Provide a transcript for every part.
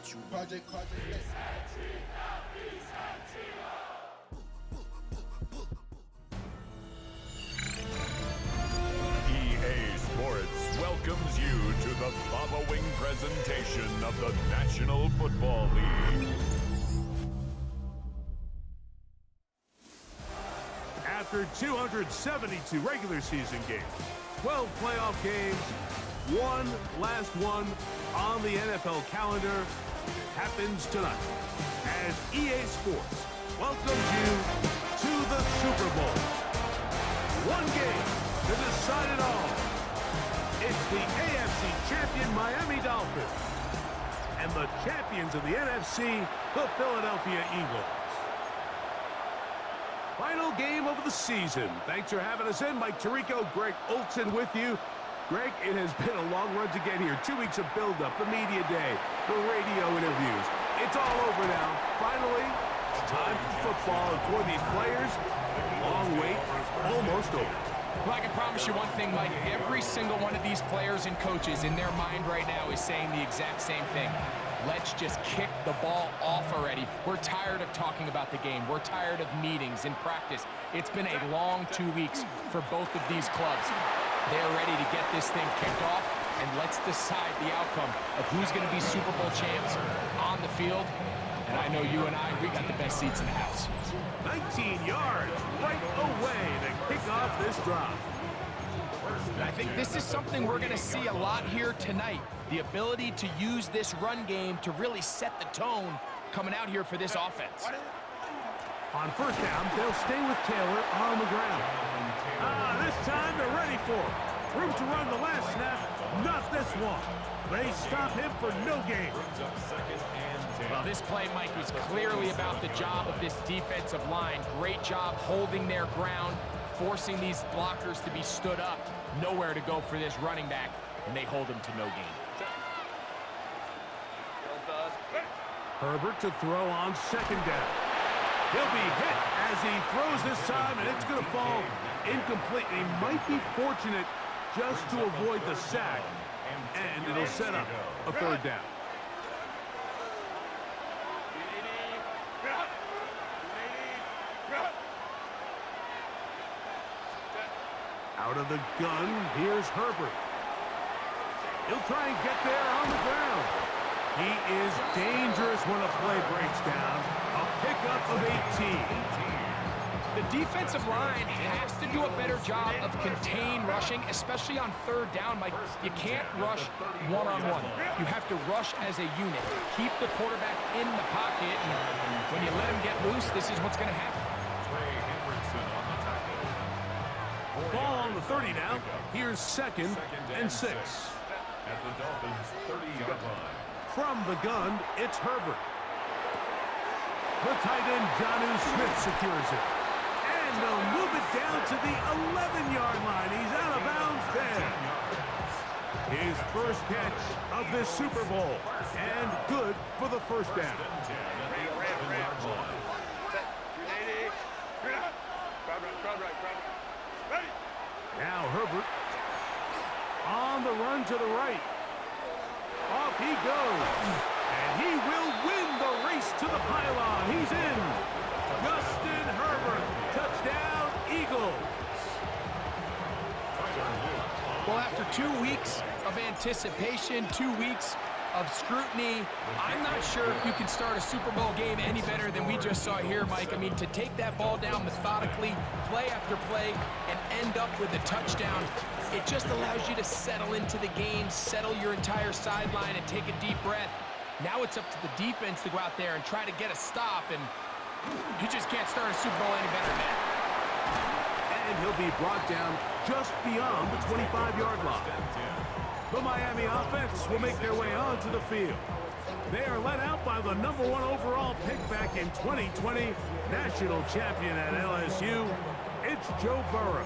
with you. Project, let's EA Sports welcomes you to the following presentation of the National Football League. After 272 regular season games, 12 playoff games, one last one on the NFL calendar happens tonight as EA Sports welcomes you to the Super Bowl. One game to decide it all. It's the AFC champion Miami Dolphins and the champions of the NFC, the Philadelphia Eagles. Final game of the season. Thanks for having us in. Mike Tirico, Greg Olsen with you. Greg, it has been a long run to get here. 2 weeks of build-up, the media day, the radio interviews. It's all over now. Finally, it's time for football. And for these players, long wait, almost over. Well, I can promise you one thing, Mike. Every single one of these players and coaches in their mind right now is saying the exact same thing. Let's just kick the ball off already. We're tired of talking about the game. We're tired of meetings and practice. It's been a long 2 weeks for both of these clubs. They're ready to get this thing kicked off, and let's decide the outcome of who's going to be Super Bowl champs on the field. And I know you and I, we got the best seats in the house. 19 yards right away to kick off this drive. I think this is something we're going to see a lot here tonight. The ability to use this run game to really set the tone coming out here for this offense. On first down, they'll stay with Taylor on the ground. This time they're ready for it. Room to run the last snap, not this one. They stop him for no gain. Well, this play, Mike, was clearly about the job of this defensive line. Great job holding their ground, forcing these blockers to be stood up. Nowhere to go for this running back, and they hold him to no gain. Herbert to throw on second down. He'll be hit as he throws this time, and it's going to fall incomplete. He might be fortunate just to avoid the sack, and it'll set up a third down. Out of the gun, here's Herbert. He'll try and get there on the ground. He is dangerous when a play breaks down. A pickup of 18. The defensive line has to do a better job of contain rushing, especially on third down. Mike, you can't rush one-on-one. You have to rush as a unit. Keep the quarterback in the pocket, and when you let him get loose, this is what's going to happen. Ball on the 30 now. Here's second and 6. At the Dolphins' 30-yard line. From the gun, it's Herbert. The tight end, Jonnu Smith, secures it. And they'll move it down to the 11-yard line. He's out of bounds there. His first catch of this Super Bowl. And good for the first down. Now Herbert on the run to the right. Off he goes. And he will win the race to the pylon. He's in. Justin Herbert. Touchdown, Eagles. Well, after 2 weeks of anticipation, 2 weeks of scrutiny, I'm not sure if you can start a Super Bowl game any better than we just saw here, Mike. I mean, to take that ball down methodically, play after play, and end up with a touchdown, it just allows you to settle into the game, settle your entire sideline, and take a deep breath. Now it's up to the defense to go out there and try to get a stop, and you just can't start a Super Bowl any better than that. And he'll be brought down just beyond the 25-yard line. The Miami offense will make their way onto the field. They are led out by the #1 overall pick back in 2020, national champion at LSU. It's Joe Burrow.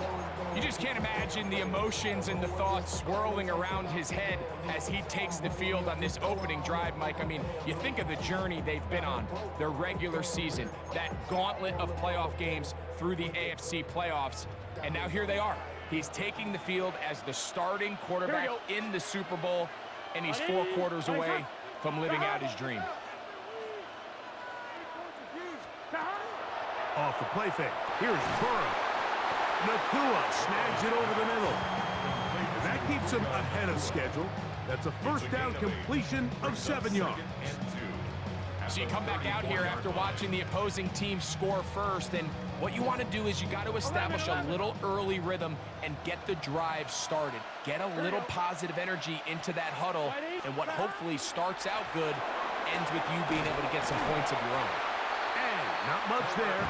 You just can't imagine the emotions and the thoughts swirling around his head as he takes the field on this opening drive, Mike. I mean, you think of the journey they've been on, their regular season, that gauntlet of playoff games through the AFC playoffs, and now here they are. He's taking the field as the starting quarterback in the Super Bowl, and he's 4 quarters away from living out his dream. Off the play fake. Here's Burrow. Nakua snags it over the middle. And that keeps him ahead of schedule. That's a first down completion of 7 yards. So you come back out here after watching the opposing team score first, and what you want to do is you got to establish a little early rhythm and get the drive started. Get a little positive energy into that huddle, and what hopefully starts out good ends with you being able to get some points of your own. And not much there.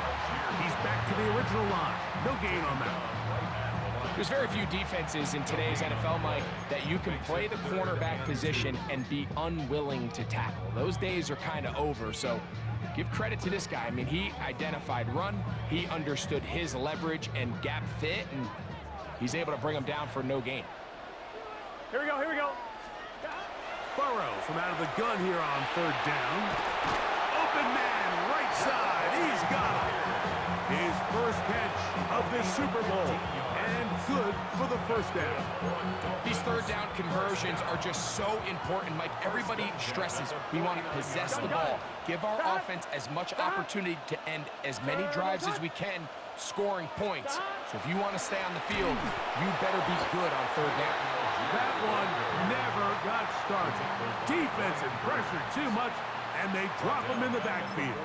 He's back to the original line. No gain on that one. There's very few defenses in today's NFL, Mike, that you can play the cornerback position and be unwilling to tackle. Those days are kind of over, so give credit to this guy. I mean, he identified run, he understood his leverage and gap fit, and he's able to bring him down for no gain. Here we go, here we go. Burrow from out of the gun here on 3rd down. Open man, right side. He's got it. His first catch of this Super Bowl. And good for the first down. These 3rd down conversions are just so important, Mike. Everybody stresses we want to possess the ball. Give our offense as much opportunity to end as many drives as we can, scoring points. So if you want to stay on the field, you better be good on 3rd down. That one never got started. Defensive pressure too much, and they drop him in the backfield.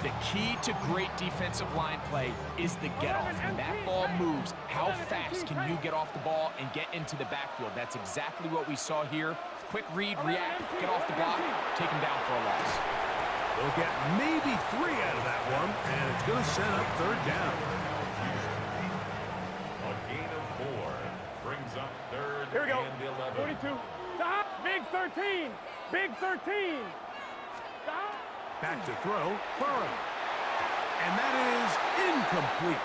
The key to great defensive line play is the get-off. When that ball moves, how fast can you get off the ball and get into the backfield? That's exactly what we saw here. Quick read, react, get off the block, take him down for a loss. They'll get maybe 3 out of that one, and it's going to set up 3rd down. A gain of 4 brings up 3rd Here we go. and 11. 42. Stop. Big 13. Big 13. Stop. Back to throw, Burrow. And that is incomplete.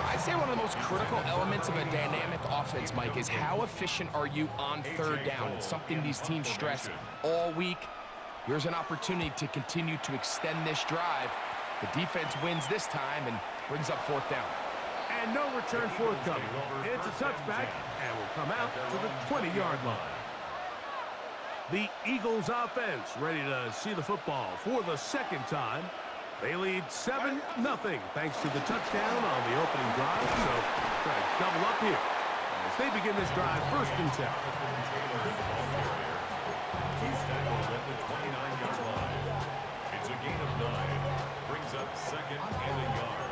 I'd say one of the most critical elements of a dynamic offense, Mike, is how efficient are you on 3rd down? It's something these teams stress all week. Here's an opportunity to continue to extend this drive. The defense wins this time and brings up 4th down. And no return forthcoming. It's a touchback, and will come out to the 20-yard line. The Eagles offense ready to see the football for the 2nd time. They lead 7-0 thanks to the touchdown on the opening drive. So try to double up here as they begin this drive 1st and 10. He's tackled at the 29-yard line. It's a gain of 9. Brings up 2nd and a yard.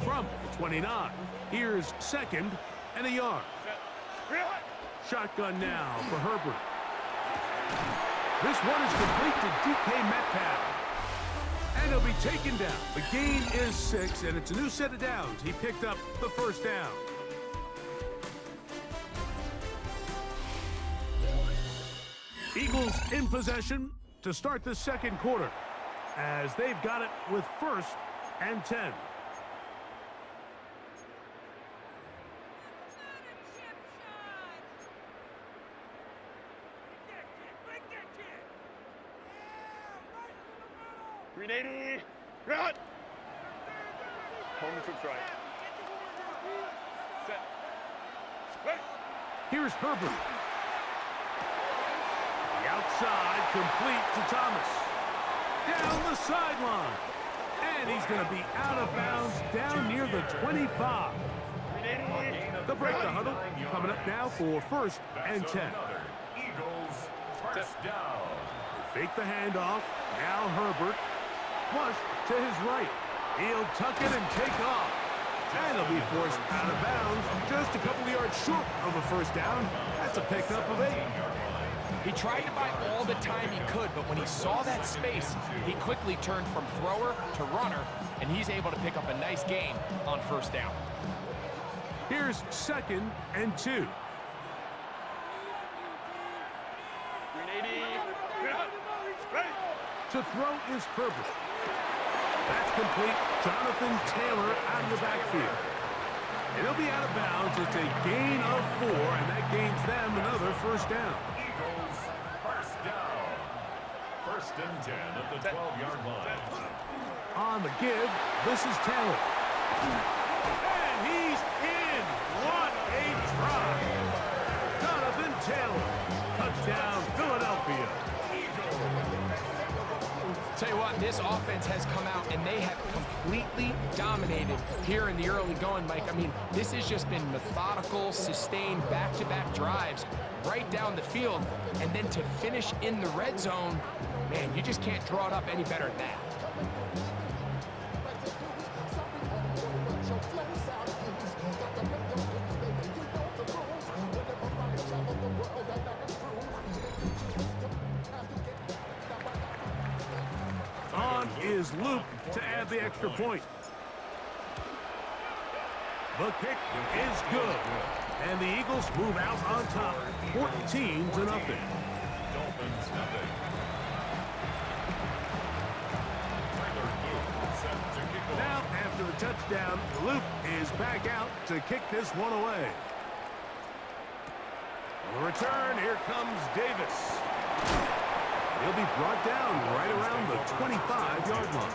From the 29, here's 2nd and a yard. Shotgun now for Herbert. This one is complete to DK Metcalf. And he'll be taken down. The gain is 6, and it's a new set of downs. He picked up the 1st down. Eagles in possession to start the 2nd quarter, as they've got it with 1st and 10. Grenade. Run. Home troops right. Set. Ready. Here's Herbert. The outside, complete to Thomas. Down the sideline. And he's going to be out of bounds down near the 25. They'll break the huddle. Coming up now for 1st and 10. Eagles first down. Fake the handoff. Now Herbert. Flush to his right. He'll tuck it and take off. And he'll be forced out of bounds just a couple of yards short of a 1st down. That's a pickup of 8. He tried to buy all the time he could, but when he saw that space, he quickly turned from thrower to runner, and he's able to pick up a nice gain on 1st down. Here's 2nd and 2. To throw is Herbert. That's complete. Jonathan Taylor out of the backfield. And he'll be out of bounds. It's a gain of 4, and that gains them another 1st down. Eagles first down. 1st and 10 at the 12-yard line. On the give, this is Taylor. And he's in. What a drive. Jonathan Taylor. Touchdown, Philadelphia. Tell you what, this offense has come out and they have completely dominated here in the early going, Mike. I mean, this has just been methodical, sustained, back-to-back drives right down the field. And then to finish in the red zone, man, you just can't draw it up any better than that. On is Luke to add the extra point. The kick is good. And the Eagles move out on top, 14-0. Dolphins nothing. Now, after the touchdown, Luke is back out to kick this one away. On the return, here comes Davis. He'll be brought down right around the 25-yard line.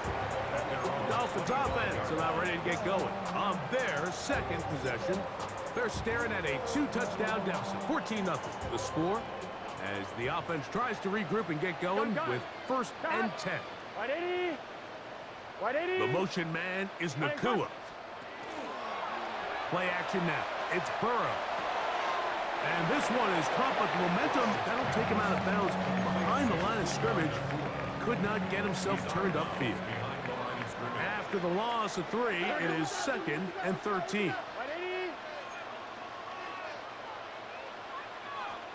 The Dolphins offense about ready to get going on their second possession. They're staring at a 2-touchdown deficit, 14-0. The score as the offense tries to regroup and get going with 1st and 10. 180. 180. The motion man is Nakua. Play action now. It's Burrow. And this one is caught, but the momentum, that'll take him out of bounds behind the line of scrimmage. Could not get himself turned upfield. After the loss of 3, it is 2nd and 13. 180.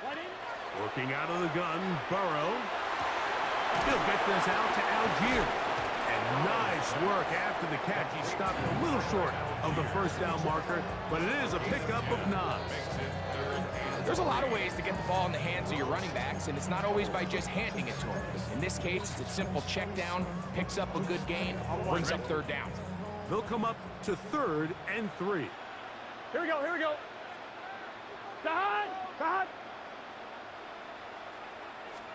180. Working out of the gun, Burrow. He'll get this out to Algier. And nice work after the catch. He stopped a little short of the first down marker, but it is a pickup of 9. There's a lot of ways to get the ball in the hands of your running backs, and it's not always by just handing it to them. In this case, it's a simple check down, picks up a good gain, brings up 3rd down. They'll come up to 3rd and 3. Here we go. Here we go. Sahad. Sahad.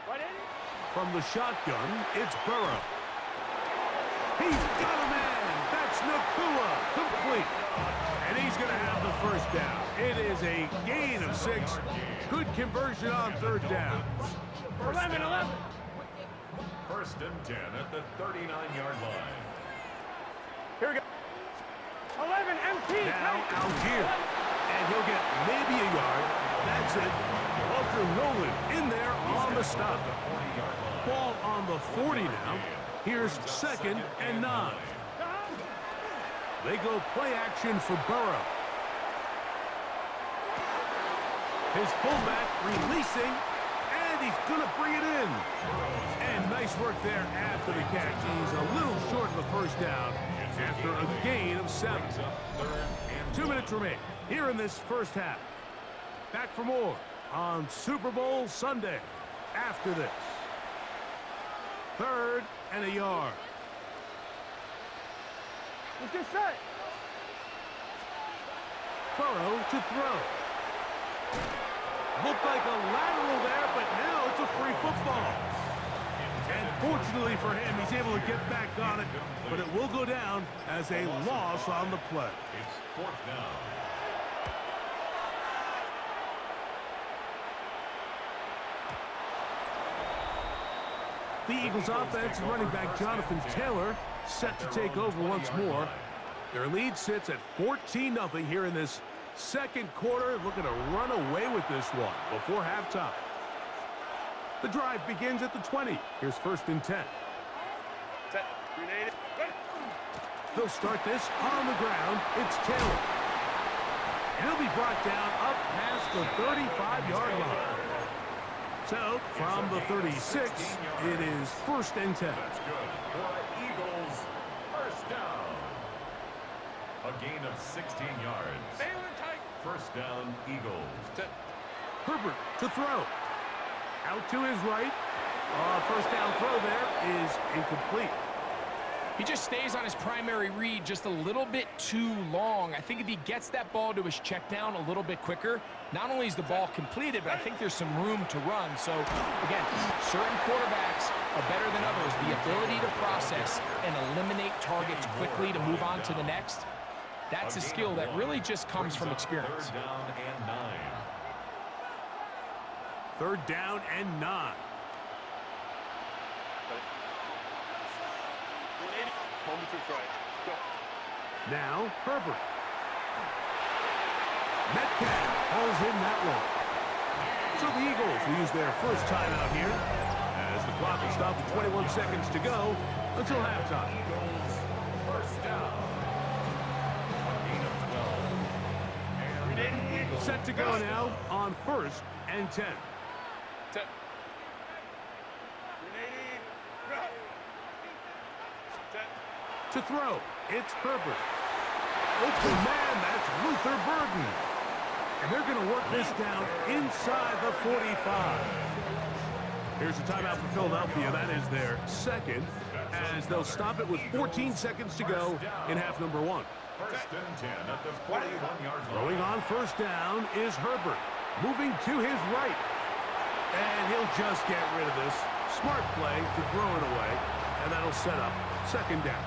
180. From the shotgun, it's Burrow. He's got a man. That's Nakua. Complete. And he's going to have the 1st down. It is a gain of 6. Good conversion on 3rd down. 11. 11. 1st and 10 at the 39-yard line. Here we go. 11. MT. Now Algier. And he'll get maybe a yard. That's it. Walter Nolan in there on the stop. Ball on the 40 now. Here's 2nd and 9. They go play action for Burrow. His fullback releasing, and he's going to bring it in. And nice work there after the catch. He's a little short of the 1st down after a gain of 7. 2 minutes remain here in this 1st half. Back for more on Super Bowl Sunday after this. 3rd and a yard. Let's get set. Burrow to throw. Looked like a lateral there, but now it's a free football. And fortunately for him, he's able to get back on it, but it will go down as a loss on the play. It's 4th down. The Eagles offense, running back Jonathan Taylor, set to take over once more. Their lead sits at 14-0 here in this 2nd quarter, looking to run away with this one before halftime. The drive begins at the 20. Here's 1st and 10. Set. Grenade. They'll start this on the ground. It's Taylor. He'll be brought down up past the 35-yard line. So, from the 36, it is 1st and 10. That's good for Eagles. 1st down. A gain of 16 yards. 1st down, Eagles. Herbert to throw. Out to his right. 1st down throw there is incomplete. He just stays on his primary read just a little bit too long. I think if he gets that ball to his check down a little bit quicker, not only is the ball completed, but I think there's some room to run. So, again, certain quarterbacks are better than others. The ability to process and eliminate targets quickly to move on to the next. That's a skill that really just comes from experience. Third down and 9. Third down and 9. Now, Herbert. Metcalf pulls in that one. So the Eagles will use their first timeout here as the clock will stop with 21 seconds to go until halftime. Eagles first down. A gain of 12. And the Eagles Set to go now on 1st and 10. To throw, it's Herbert. Open man, that's Luther Burden. And they're going to work this down inside the 45. Here's a timeout for Philadelphia. That is their second, as they'll stop it with 14 seconds to go in half number 1. First and 10 at the 41-yard line. Throwing on first down is Herbert. Moving to his right. And he'll just get rid of this. Smart play to throw it away. And that'll set up second down.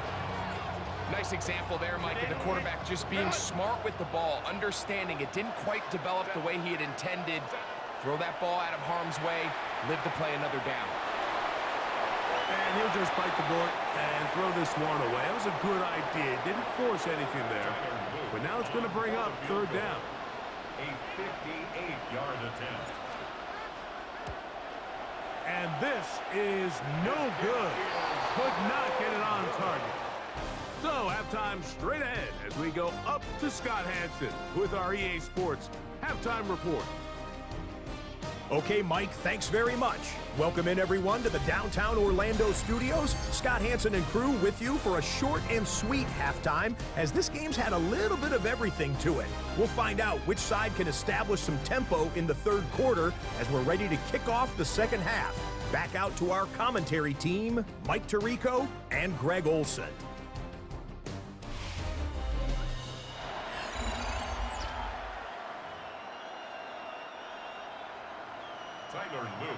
Nice example there, Mike, of the quarterback just being smart with the ball, understanding it didn't quite develop the way he had intended. Throw that ball out of harm's way, live to play another down. And he'll just bite the bullet and throw this one away. That was a good idea. Didn't force anything there. But now it's going to bring up third down. A 58-yard attempt. And this is no good. Could not get it on target. So, halftime straight ahead as we go up to Scott Hanson with our EA Sports Halftime Report. Okay, Mike, thanks very much. Welcome in, everyone, to the downtown Orlando studios. Scott Hanson and crew with you for a short and sweet halftime, as this game's had a little bit of everything to it. We'll find out which side can establish some tempo in the third quarter as we're ready to kick off the second half. Back out to our commentary team, Mike Tirico and Greg Olson. Tyler Luke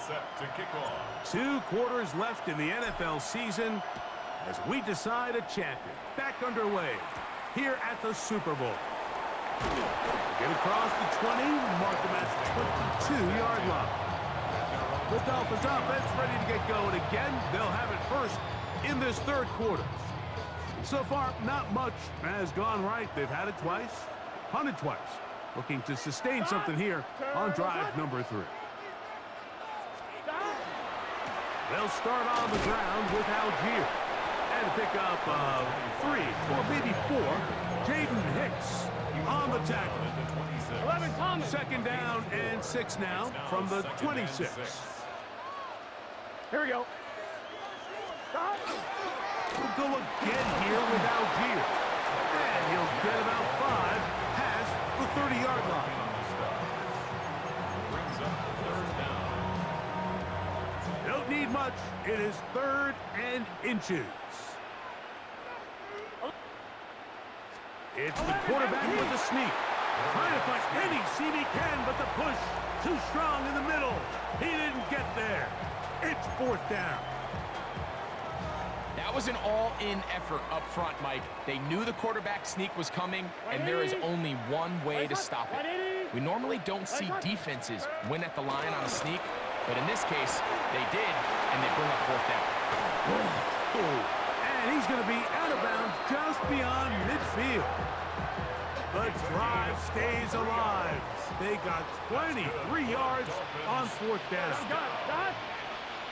set to kick off. 2 quarters left in the NFL season as we decide a champion. Back underway here at the Super Bowl. Get across the 20, mark them at the 22-yard line. The Dolphins offense ready to get going again. They'll have it first in this third quarter. So far, not much has gone right. They've had it twice, punted twice. Looking to sustain something here on drive number 3. They'll start on the ground with Algier. And pick up 3, or maybe 4. Jaden Hicks on the tackle. 11, Thomas. Second down and 6 now from the 26. Here we go. We'll go again here with Algier. And he'll get about 5 past the 30-yard line. Brings up third down. Don't need much. It is 3rd and inches. It's the quarterback with the sneak. Trying to find any seam he can, but the push too strong in the middle. He didn't get there. It's 4th down. That was an all-in effort up front, Mike. They knew the quarterback sneak was coming, and there is only one way to stop it. We normally don't see defenses win at the line on a sneak, but in this case, they did, and they bring up 4th down. And he's going to be out of bounds just beyond midfield. The drive stays alive. They got 23 yards on 4th down.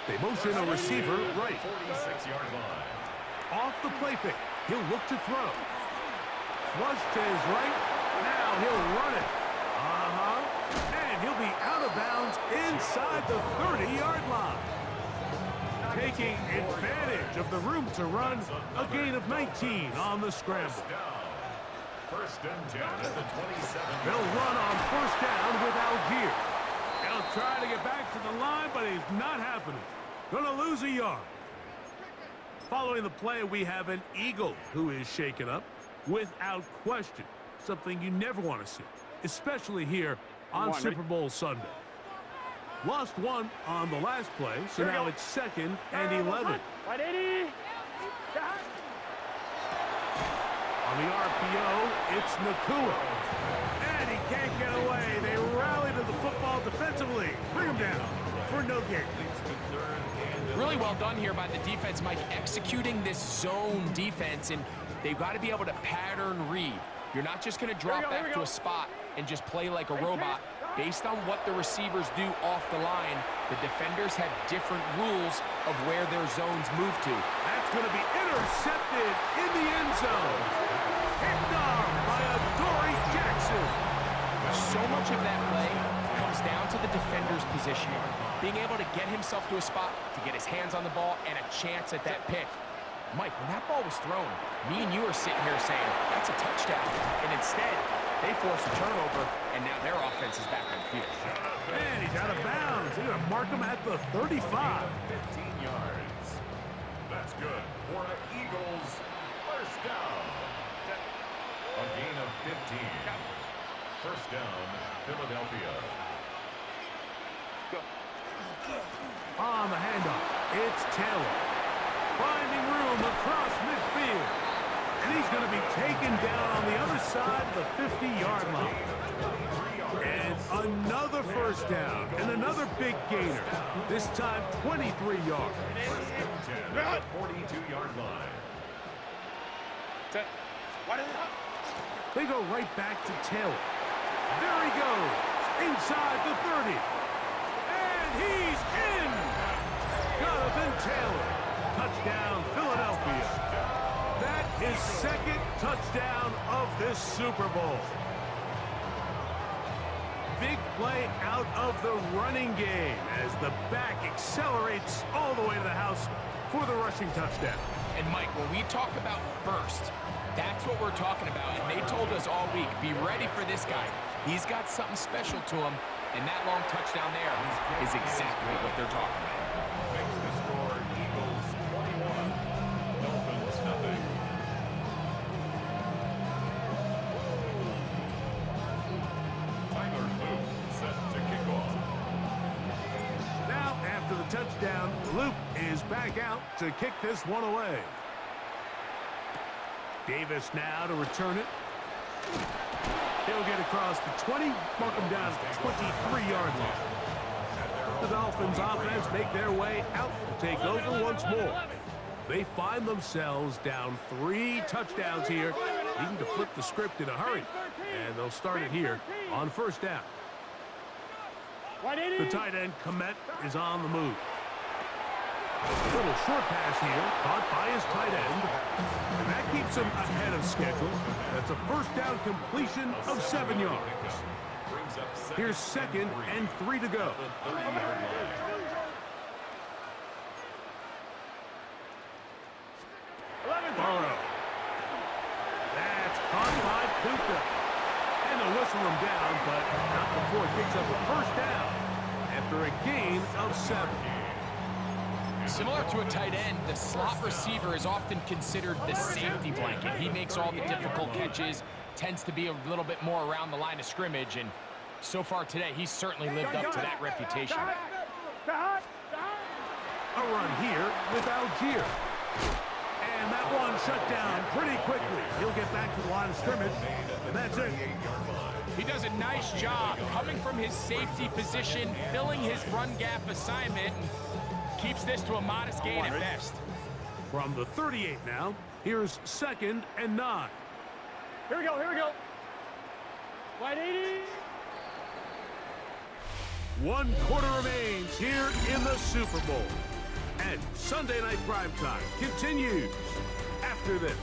They motion a receiver right. 46-yard line. Off the play fake. He'll look to throw. Flush to his right. Now he'll run it. And he'll be out of bounds inside the 30-yard line. Taking advantage of the room to run. A gain of 19 on the scramble. First and 10 at the 27. They'll run on first down with Algier. He'll try to get back to the line, but it's not happening. Gonna lose a yard. Following the play, we have an Eagle who is shaken up without question. Something you never want to see, especially here on Super Bowl Sunday. Lost 1 on the last play, so now it's 2nd and 11. On the RPO, it's Nakua. And he can't get away. They rally to the football defensively. Bring him down for no gain. Really well done here by the defense, Mike, executing this zone defense, and they've got to be able to pattern read. You're not just going to drop back to a spot and just play like a robot. Based on what the receivers do off the line, the defenders have different rules of where their zones move to. That's going to be intercepted in the end zone. Picked off by Adoree Jackson. So much of that play comes down to the defender's positioning, being able to get himself to a spot, to get his hands on the ball, and a chance at that pick. Mike, when that ball was thrown, me and you are sitting here saying, that's a touchdown. And instead, they forced a turnover, and now their offense is back on the field. And he's out of bounds. They're going to mark him at the 35. 15 yards. That's good for an Eagles first down. A gain of 15. First down, Philadelphia. On the handoff, it's Taylor. Finding room across midfield. And he's going to be taken down on the other side of the 50-yard line. And another first down and another big gainer. This time 23 yards. 42-yard line. They go right back to Taylor. There he goes, inside the 30. And he's in! Jonathan Taylor. Touchdown, Philadelphia. That is second touchdown of this Super Bowl. Big play out of the running game as the back accelerates all the way to the house for the rushing touchdown. And Mike, when we talk about burst, that's what we're talking about. And they told us all week, be ready for this guy. He's got something special to him, and that long touchdown there is exactly what they're talking about. Makes the score Eagles 21, Dolphins nothing. Tyler Luke set to kick off. Now, after the touchdown, Luke is back out to kick this one away. Davis now to return it. He'll get across the 20, mark him down at the 23-yard line. The Dolphins offense make their way out to take over once more. They find themselves down 3 touchdowns here, needing to flip the script in a hurry. And they'll start it here on first down. The tight end, Komet, is on the move. A little short pass here, caught by his tight end. And that keeps him ahead of schedule. That's a first down completion of 7 yards. Here's 2nd and 3 to go. Burrow. That's caught by Puka. And they'll whistle him down, but not before it picks up a first down after a gain of 7. Similar to a tight end, the slot receiver is often considered the safety blanket. He makes all the difficult catches, tends to be a little bit more around the line of scrimmage, and so far today, he's certainly lived up to that reputation. A run here with Algier. And that one shut down pretty quickly. He'll get back to the line of scrimmage, and that's it. He does a nice job coming from his safety position, filling his run gap assignment, and keeps this to a modest gain at best. From the 38 now, here's 2nd and 9. Here we go, here we go. Wide 80. 1 quarter remains here in the Super Bowl. And Sunday Night Primetime continues after this.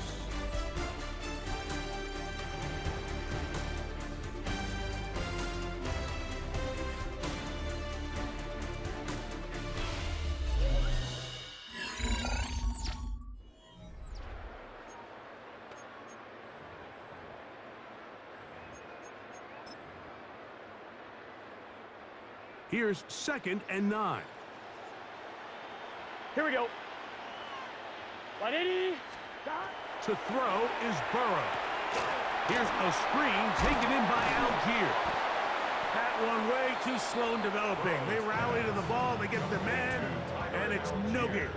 Here's 2nd and 9. Here we go. 180. To throw is Burrow. Here's a screen taken in by Algier. That one way too slow in developing. They rally to the ball, they get the man, and it's no gain.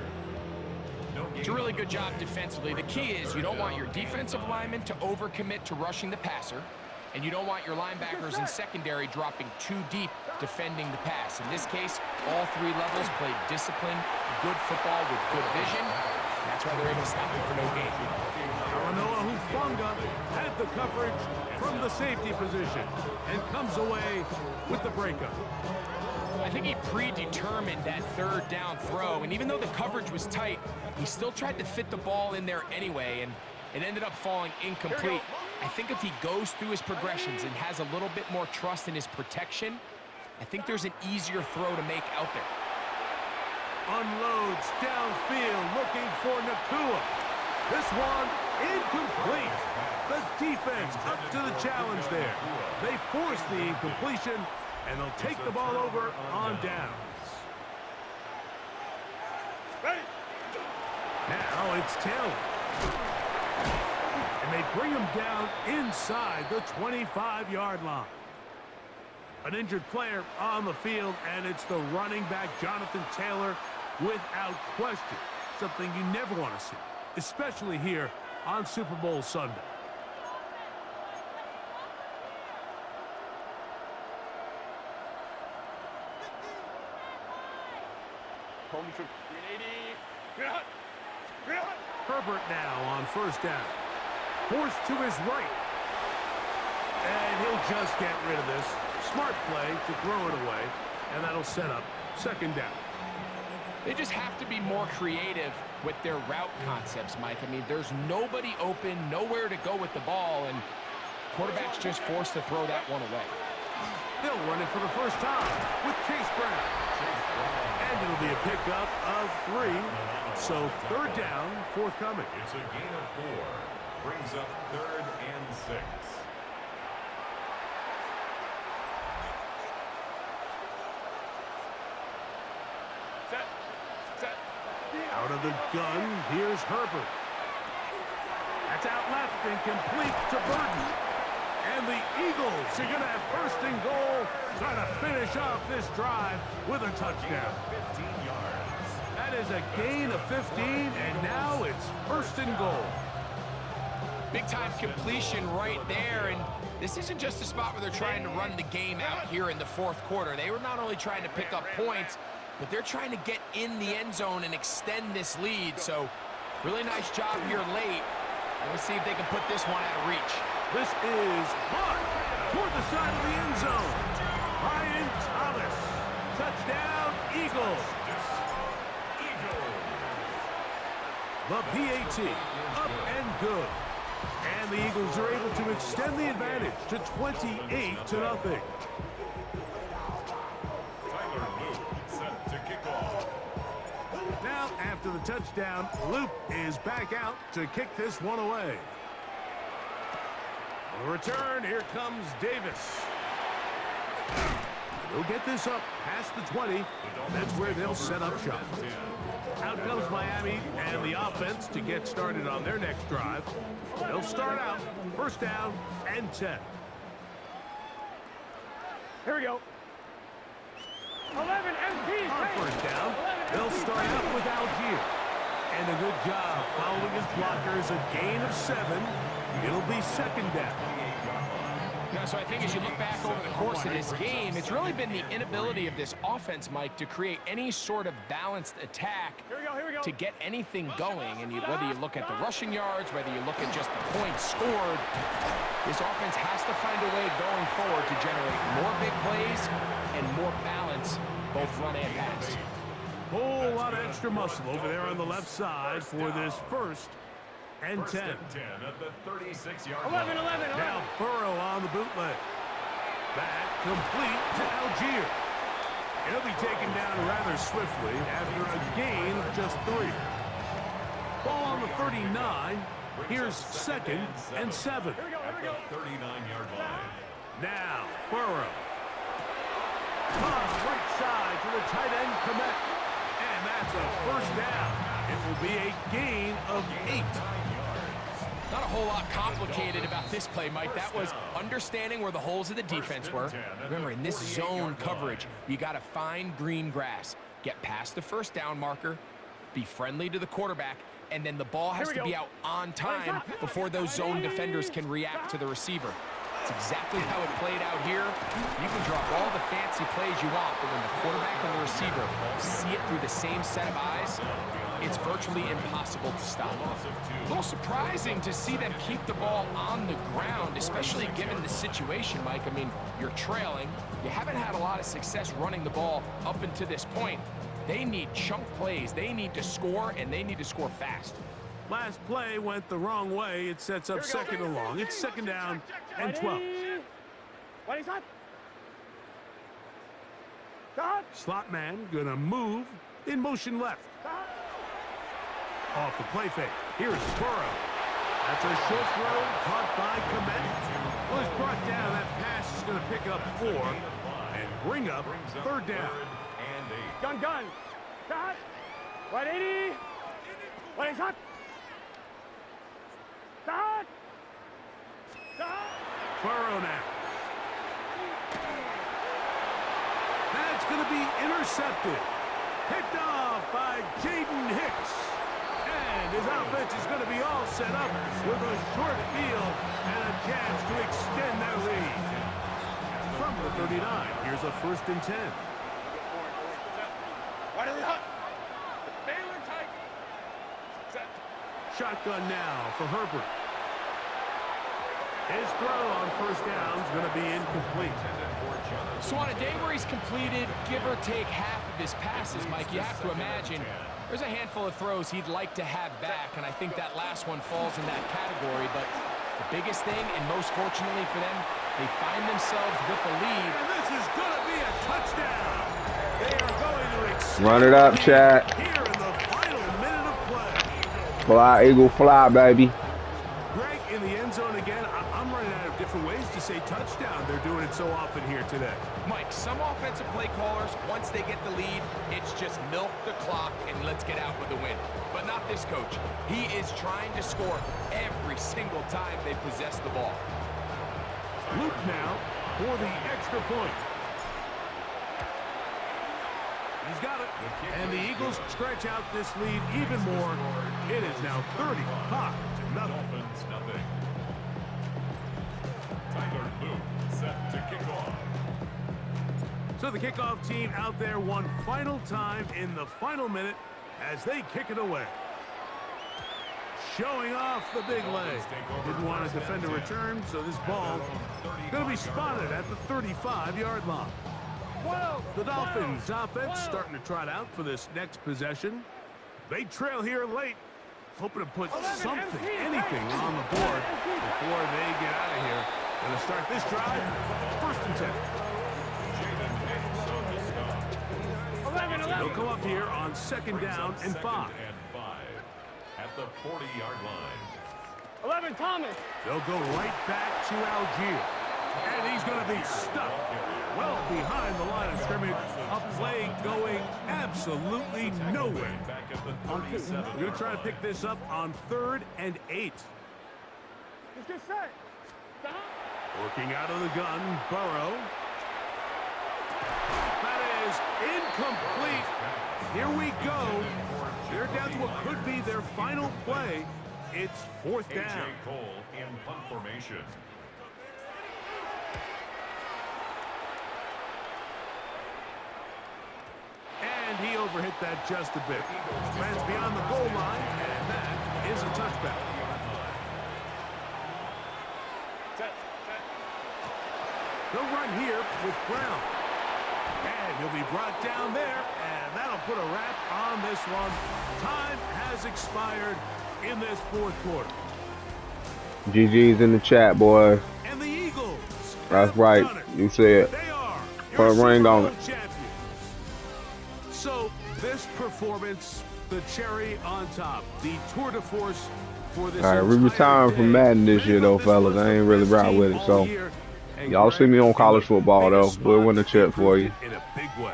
It's a really good job defensively. The key is you don't want your defensive linemen to overcommit to rushing the passer, and you don't want your linebackers in secondary dropping too deep defending the pass. In this case, all three levels played disciplined, good football with good vision. That's why they're able to stop him for no gain. Aranoa Hufanga had the coverage from the safety position and comes away with the breakup. I think he predetermined that third down throw, and even though the coverage was tight, he still tried to fit the ball in there anyway, and it ended up falling incomplete. I think if he goes through his progressions and has a little bit more trust in his protection, I think there's an easier throw to make out there. Unloads downfield looking for Nakua. This one incomplete. The defense up to the challenge there. They force the incompletion, and they'll take the ball over on downs. Now it's Taylor. And they bring him down inside the 25-yard line. An injured player on the field, and it's the running back, Jonathan Taylor, without question. Something you never want to see, especially here on Super Bowl Sunday. Herbert now on first down. Forced to his right. And he'll just get rid of this. Smart play to throw it away, and that'll set up second down. They just have to be more creative with their route concepts, Mike. I mean, there's nobody open, nowhere to go with the ball, and quarterback's just forced to throw that one away. They'll run it for the first time with Chase Brown. And it'll be a pickup of 3. So third down, forthcoming. It's a gain of 4. Brings up 3rd and 6. Out of the gun, here's Herbert. That's out left and complete to Burton. And the Eagles are going to have first and goal, trying to finish off this drive with a touchdown. 15 yards. That is a gain of 15, and now it's first and goal. Big-time completion right there, and this isn't just a spot where they're trying to run the game out here in the fourth quarter. They were not only trying to pick up points, but they're trying to get in the end zone and extend this lead. So really nice job here late. Let's see if they can put this one out of reach. This is caught toward the side of the end zone. Brian Thomas. Touchdown, Eagles. The PAT up and good. And the Eagles are able to extend the advantage to 28-0. Now, after the touchdown, Luke is back out to kick this one away. On the return, here comes Davis. They'll get this up past the 20. That's where they'll set up shop. Out comes Miami and the offense to get started on their next drive. They'll start out first down and 10. Here we go. 11 MPs. On first down, they'll start out with Algier. And a good job following his blockers, a gain of 7. It'll be second down. Yeah, so I think as you look back over the course of this game, it's really been the inability of this offense, Mike, to create any sort of balanced attack to get anything going. And whether you look at the rushing yards, whether you look at just the points scored, this offense has to find a way going forward to generate more big plays and more balance, both run and pass. Whole lot of extra muscle over there on the left side for this first and 10. 10 at the 36-yard 11. Now Burrow on the bootleg. That complete to Algier. He'll be taken down rather swiftly after a gain of just 3. Ball on the 39. Here's second and 7. At the 39-yard line. Now Burrow. Toss right side to the tight end, Komet. And that's a first down. It will be a gain of 8. Not a whole lot complicated about this play, Mike. That was understanding where the holes of the defense were. Remember, in this zone coverage, you got to find green grass. Get past the first down marker, be friendly to the quarterback, and then the ball has to be out on time before those zone defenders can react to the receiver. That's exactly how it played out here. You can drop all the fancy plays you want, but when the quarterback and the receiver see it through the same set of eyes, it's virtually impossible to stop. A little surprising to see them keep the ball on the ground, especially given the situation, Mike. I mean, you're trailing. You haven't had a lot of success running the ball up until this point. They need chunk plays. They need to score, and they need to score fast. Last play went the wrong way. It sets up second and long. It's second down and 12. Slot man gonna move in motion left. Off the play fake. Here's Burrow. That's a short throw caught by Komet. Well, it's brought down. That pass is going to pick up 4 and bring up third down. Gun. Shot. 180. Wait, shot. Shot. Burrow now. That's going to be intercepted. Picked off by Jaden Hicks. And his offense is going to be all set up with a short field and a chance to extend that lead. From the 39, here's a 1st and 10. Shotgun now for Herbert. His throw on 1st down is going to be incomplete. So on a day where he's completed, give or take half of his passes, Mike, you have to imagine there's a handful of throws he'd like to have back, and I think that last one falls in that category. But the biggest thing, and most fortunately for them, they find themselves with a lead. And this is going to be a touchdown. They are going to extend Run it up, Chad. here in the final minute of play. Fly, Eagle, fly, baby. Greg in the end zone again. I'm running out of different ways to say touchdown. They're doing it so often here today. Mike, some offensive play callers, once they get the lead, it's just milk the clock and let's get out with a win. But not this coach. He is trying to score every single time they possess the ball. Luke now for the extra point. He's got it. And the Eagles stretch out this lead even more. It is now 35-0. Dolphins, nothing. Tyler Luke set to kick off. So the kickoff team out there one final time in the final minute as they kick it away. Showing off the big leg. Didn't want to defend a return, so this ball going to be spotted at the 35-yard line. The Dolphins offense starting to trot out for this next possession. They trail here late, hoping to put something, anything on the board before they get out of here. Going to start this drive, 1st and 10. They'll come up here on 2nd down and 5. At the 40-yard line. 11, Thomas. They'll go right back to Algier. And he's going to be stuck well behind the line of scrimmage. A play going absolutely nowhere. We're going to try to pick this up on 3rd and 8. Let's get set. Working out of the gun, Burrow. That is incomplete. Here we go. They're down to what could be their final play. It's 4th down. A.J. Cole in punt formation. And he overhit that just a bit. Lands beyond the goal line, and that is a touchback. They'll run here with Brown. And he'll be brought down there, and that'll put a wrap on this one. Time has expired in this 4th quarter. GG's in the chat, boys. And the Eagles. That's right. You said. They are Put a ring on it. champions. So this performance, the cherry on top, the tour de force for this. All right, we retiring from Madden this year, though, fellas. I ain't really rock with it, so y'all see me on college football, though. We'll win the chip for you. In a big way.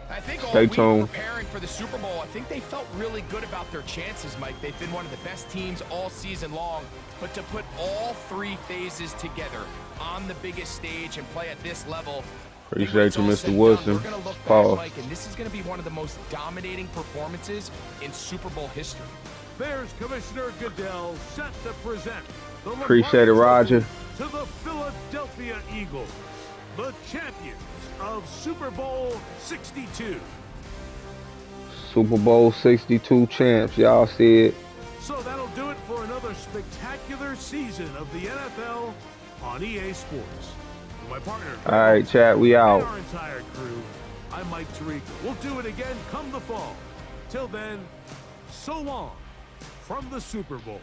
I think all Stay week tuned. preparing for the Super Bowl, I think they felt really good about their chances, Mike. They've been one of the best teams all season long. But to put all 3 phases together on the biggest stage and play at this level, Appreciate you, Mr. Wilson. we're going to look back, Pause. Mike, and this is going to be one of the most dominating performances in Super Bowl history. There's Commissioner Goodell set to present the Appreciate it, Roger. to the Philadelphia Eagles, the champions of Super Bowl 62. Super Bowl 62 champs. Y'all see it. So that'll do it for another spectacular season of the NFL on EA Sports. For my partner, All right, chat, we and out. our entire crew, I'm Mike Tirico. We'll do it again come the fall. Till then, so long from the Super Bowl.